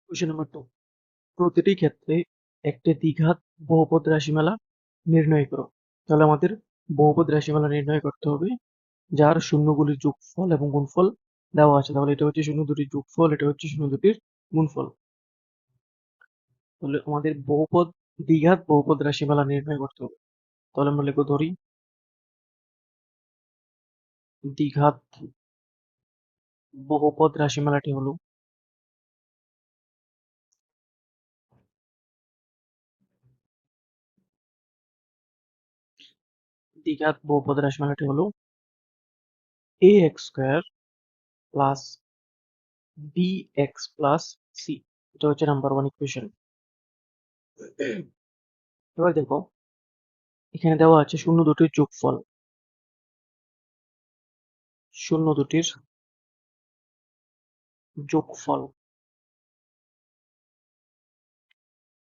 Question number 2, প্রতিটি ক্ষেত্রে একটি দ্বিঘাত বহুপদ রাশিমালা নির্ণয় করো। তাহলে আমাদের বহুপদ রাশিমালা নির্ণয় করতে হবে যার শূন্যগুলির যোগফল এবং গুণফল দেওয়া আছে। তাহলে এটা হচ্ছে শূন্য দুটির যোগফল, এটা হচ্ছে শূন্য দুটির গুণফল। তাহলে আমাদের দ্বিঘাত বহুপদ রাশিমালা নির্ণয় করতে হবে। তাহলে আমরা লিখব, ধরি দ্বিঘাত বহুপদ রাশিমালাটি হলো ax square plus bx plus c। এটা হচ্ছে নাম্বার 1 ইকুয়েশন। এবার দেখো, এখানে দেওয়া আছে শূন্য দুটির যোগফল, শূন্য দুটির যোগফল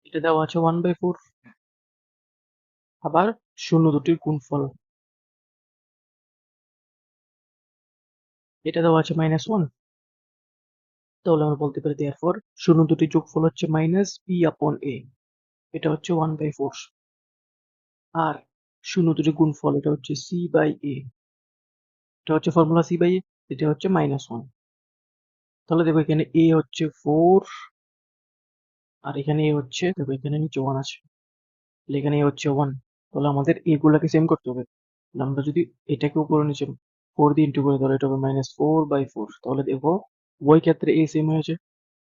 এটা দেওয়া আছে 1/4। আবার শূন্য দুটির গুণফল এটা দেওয়া আছে -1। তাহলে আমরা বলতে পারি therefore শূন্য দুটির যোগফল হচ্ছে -b/a, এটা হচ্ছে 1/4। আর শূন্য দুটির গুণফল এটা হচ্ছে c/a, এটা হচ্ছে ফর্মুলা c/a, এটা হচ্ছে -1। তাহলে দেখো এখানে a হচ্ছে 4 আর এখানে a হচ্ছে, দেখো এখানে নিচে 1 আছে, তাহলে এখানে a হচ্ছে 1। তাহলে আমাদের এগুলাকে সেম করতে হবে। তাহলে আমরা যদি এটাকে উপরে নিচে 4 দিয়ে ইন্টু করে, তাহলে এটা হবে -4/4। তাহলে দেখো উভয় ক্ষেত্রে a সেম হয়েছে।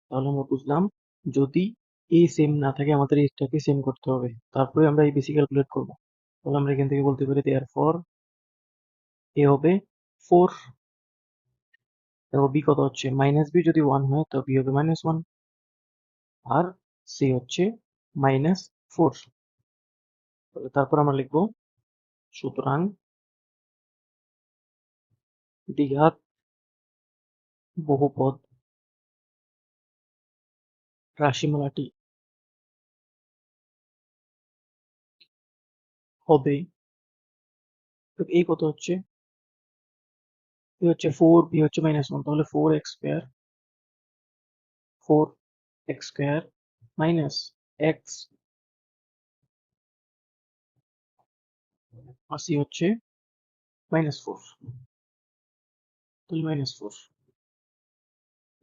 তাহলে আমরা বুঝলাম, যদি a সেম না থাকে আমাদের এটাকে সেম করতে হবে, তারপরে আমরা এই বেসি ক্যালকুলেট করবো। তাহলে আমরা এখান থেকে বলতে পারি therefore a হবে 4। দেখো b কত হচ্ছে, -b যদি 1 হয় তো b হবে -1, আর c হচ্ছে -4। তারপর আমরা লিখবো, সুতরাং দ্বিঘাত বহুপদ রাশিমালাটি হবে, তো a কত হচ্ছে, a হচ্ছে 4, b হচ্ছে -1, তাহলে 4x স্কয়ার মাইনাস x, আর c হচ্ছে -4, তাহলে -4।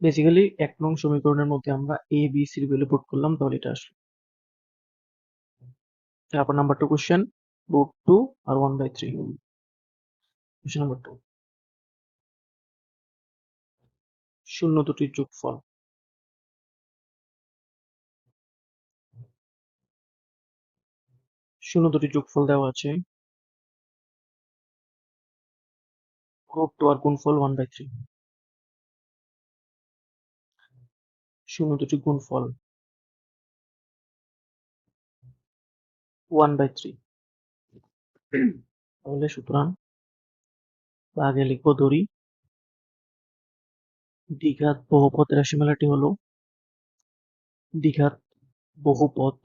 বেসিক্যালি 1 নং সমীকরণের মধ্যে আমরা a b c এর ভ্যালু পুট করলাম, তাহলে এটা আসলো। তারপর নাম্বার 2 কোশ্চেন, √2 আর 1/3। কোশ্চেন নাম্বার 2, শূন্য দুটির যোগফল। শূন্য দুটির যোগফল দেওয়া আছে, √2 আর গুণফল 1/3। শূন্য দুটির গুণফল 1/3। তাহলে সুতরাং আগে লিখবো, ধরি দ্বিঘাত বহুপদ রাশিমালাটি হলো, দ্বিঘাত বহুপদ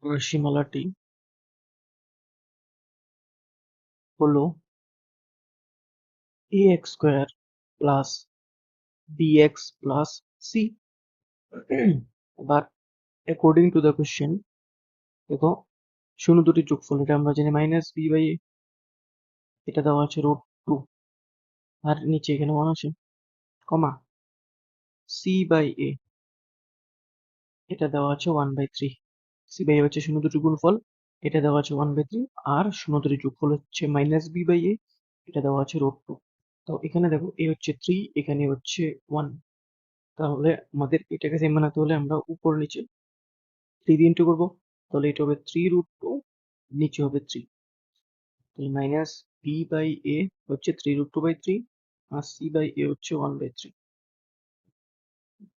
রাশিমালাটি হলো ax square plus bx plus c। এবার অ্যাকর্ডিং টু দ্য কোশ্চেন, দেখো শূন্য দুটির যোগফল এটা আমরা জানি -b/a, এটা দেওয়া আছে √2, আর নিচে এখানে 1 আছে, কমা c/a, এটা দেওয়া আছে 1/3। c/a হচ্ছে শূন্য দুটির গুণফল, এটা দেওয়া আছে 1/3, আর শূন্য দুটির যোগফল হচ্ছে -b/a, এটা দেওয়া আছে √2। তো এখানে দেখো a হচ্ছে 3, এখানে হচ্ছে 1। তাহলে আমাদের এটাকে সেম বানাতে হলে আমরা উপর নিচে 3 দিয়ে ইন্টু করবো, তাহলে এটা হবে 3√2, নিচে হবে 3। তাহলে -b/a হচ্ছে 3√2/3, আর c/a হচ্ছে 1/3।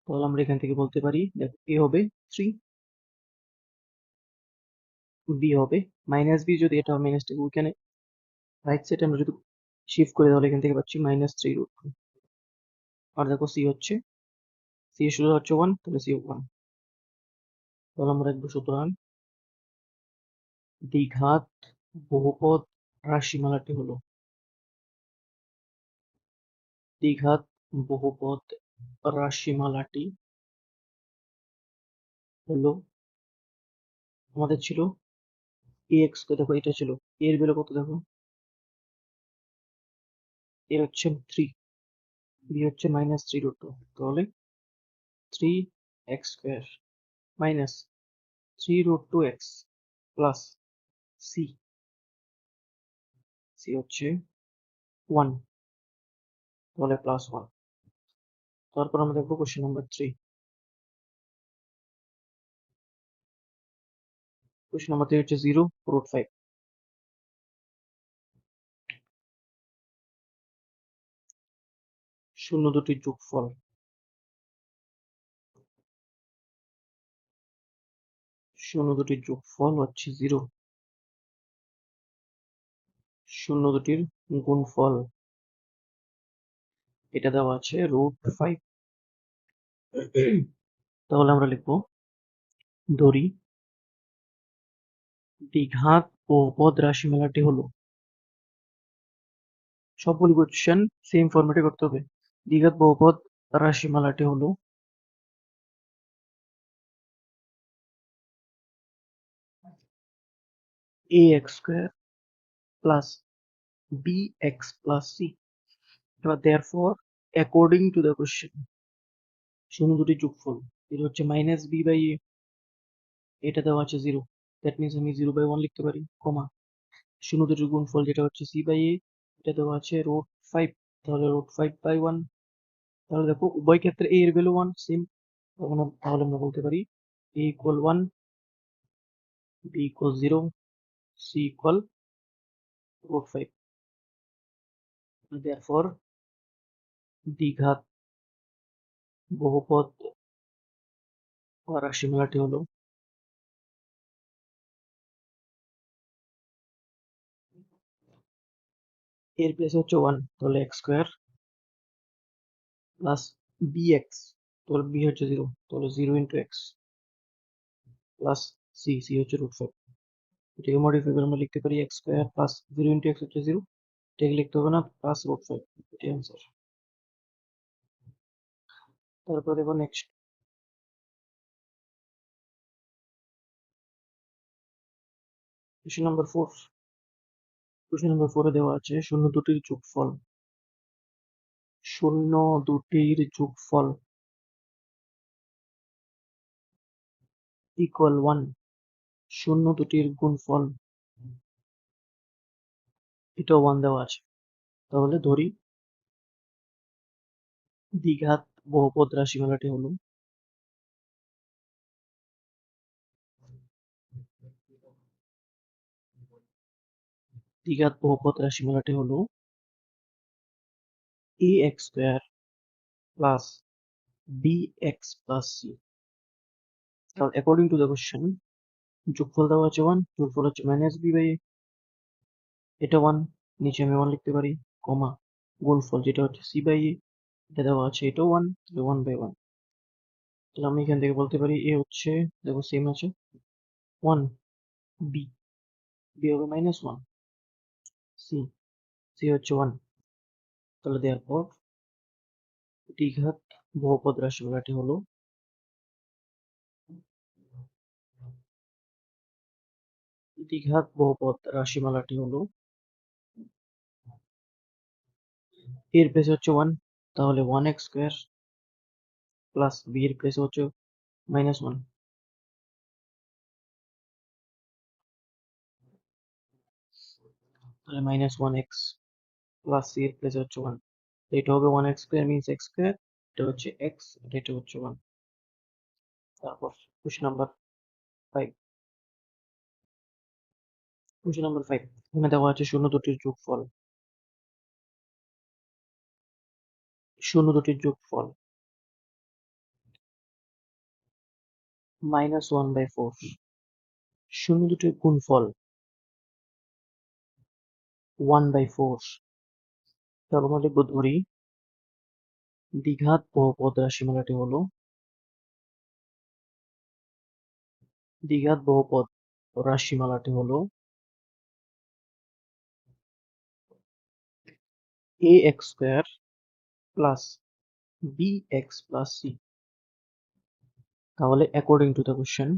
তাহলে আমরা এখান থেকে বলতে পারি, দেখো a হবে 3, b হবে -b, যদি এটা মাইনাসটাকে ওইখানে রাইট সাইডে আমরা যদি শিফট করি, তাহলে এখান থেকে পাচ্ছি -3√2। আর দেখো c এর সোজা হচ্ছে 1, তাহলে c 1। তাহলে আমরা লিখবো, সুতরাং দ্বিঘাত বহুপদ রাশিমালাটি হলো, দ্বিঘাত বহুপদ রাশিমালাটি হলো, আমাদের ছিল ax, দেখো এটা ছিল a এর ভ্যালু কত, দেখো a হচ্ছে 3, b হচ্ছে -3√2, তাহলে 3x² minus 3√2x plus c, c হচ্ছে 1, তাহলে +1। তারপর আমরা দেখবো কোশ্চেন নাম্বার 3। কোশ্চেন নাম্বার 3 হচ্ছে 0√5। শূন্য দুটির যোগফল, শূন্য দুটির যোগফল হচ্ছে 0। শূন্য দুটির গুণফল, এটা দেওয়া আছে √5। তাহলে আমরা লিখবো, ধরি দ্বিঘাত বহুপদ রাশিমালাটি হলো, সবগুলি কোশ্চেন সেম ফরম্যাটে করতে হবে। দ্বিঘাত বহুপদ রাশিমালাটি হলো ax² plus bx plus c। এবার therefore according to the question, শূন্য দুটি যোগফল, এটা হচ্ছে -b/a, এটা দেওয়া আছে 0, দ্যাট মিনস আমি 0/1 লিখতে পারি, কমা শূন্য দুটির গুণফল যেটা হচ্ছে c/a, এটা দেওয়া আছে √5, তাহলে √5/1। তাহলে দেখো উভয় ক্ষেত্রে a এর ভ্যালু 1 সেম, তাহলে আমরা বলতে পারি a = 1, b = 0, c = √5। therefore দ্বিঘাত বহুপদ বা রাশিমালাটি হলো এর প্লেস হচ্ছে 1, তাহলে x² প্লাস bx, তাহলে b হচ্ছে 0, তাহলে 0 × x প্লাস c, c হচ্ছে √5। এটাকে মডিফাই করে আমরা লিখতে পারি x² প্লাস 0 × x হচ্ছে 0, এটাকে লিখতে হবে না, প্লাস √5, এটাই অ্যান্সার। তারপর দেখো next question number 4। Question number 4 এ দেওয়া আছে শূন্য দুটির যোগফল, শূন্য দুটির যোগফল ইকুয়াল 1, শূন্য দুটির গুণফল এটাও 1 দেওয়া আছে। তাহলে ধরি দ্বিঘাত বহুপদ রাশিমালাটি হলো দ্বিঘাত বহুপদ রাশিমালাটি হলো ax² plus bx plus c। তাহলে অ্যাকর্ডিং টু দ্য কোশ্চেন, যোগফল দেওয়া আছে 1, যোগফল হচ্ছে -b/a, এটা 1, নিচে আমি 1 লিখতে পারি, কমা গুণফল যেটা হচ্ছে c/a, এটা দেওয়া আছে, এটাও 1, তাহলে 1/1। তাহলে আমি এখান থেকে বলতে পারি a হচ্ছে, দেখো সেম আছে 1, b, b হবে -1, c, c হচ্ছে 1। তাহলে therefore দ্বিঘাত বহুপদ রাশিমালাটি হলো দ্বিঘাত বহুপদ রাশিমালাটি হলো এর প্লেস হচ্ছে 1, তাহলে 1x² প্লাস b এর প্লেস হচ্ছে -1, তাহলে -1x প্লাস c এর প্লেস হচ্ছে 1, এটা হবে 1x² মিনস x², এটা হচ্ছে x, এটা হচ্ছে 1। তারপর কোশ্চেন নাম্বার 5। কোশ্চেন নাম্বার 5 এখানে দেওয়া আছে শূন্য দুটির যোগফল, শূন্য দুটির যোগফল -1/4, শূন্য দুটির গুণফল 1/4। তারপর আমরা লিখব, ধরি দ্বিঘাত বহুপদ রাশিমালাটি হলো দ্বিঘাত বহুপদ রাশিমালাটি হলো ax² plus bx plus c। তাহলে অ্যাকর্ডিং টু দ্য কোশ্চেন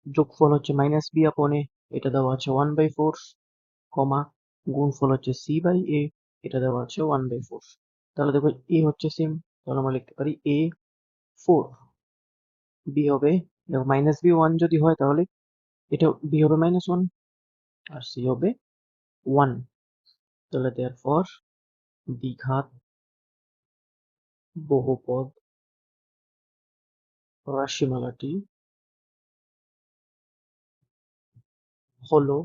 যোগফল হচ্ছে মাইনাস বি আপন এ, এটা দেওয়া আছে 1/4, কমা গুণফল হচ্ছে সি বাই এ, এটা দেওয়া আছে 1/4। তাহলে দেখো এ হচ্ছে সেম, তাহলে আমরা লিখতে পারি এ 4, বি হবে, দেখো মাইনাস বি 1 যদি হয় তাহলে এটা বি হবে -1 আর সি হবে 1। তাহলে দেয়ারফর দ্বিঘাত বহুপদ রাশিমালাটি হলো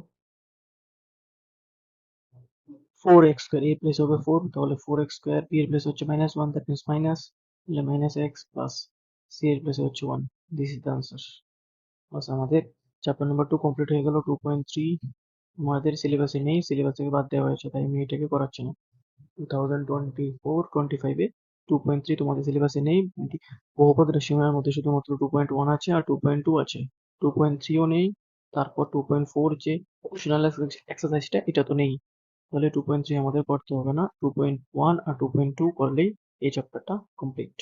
4x², a প্লেস হবে 4, তাহলে 4x², b এর প্লেস হচ্ছে -1, দ্যাট মিন্স মাইনাস, তাহলে -x প্লাস c এর প্লেসে হচ্ছে 1। This is the answer. বাস আমাদের চ্যাপ্টার নাম্বার 2 কমপ্লিট হয়ে গেল। 2.3 আমাদের সিলেবাসে নেই, সিলেবাস থেকে বাদ দেওয়া হয়েছে, তাই আমি এটাকে করাচ্ছি না। 2024-25 এ 2.3 তোমাদের সিলেবাসে নেই। বহুপদ রাশিমালার মধ্যে শুধুমাত্র 2.1 আছে আর 2.2 আছে, 2.3ও নেই। তারপর 2.4 যে অপশনাল এক্সারসাইজটা, এটা তো নেই। তাহলে 2.3 আমাদের করতে হবে না, 2.1 আর 2.2 করলেই এই চ্যাপ্টারটা কমপ্লিট।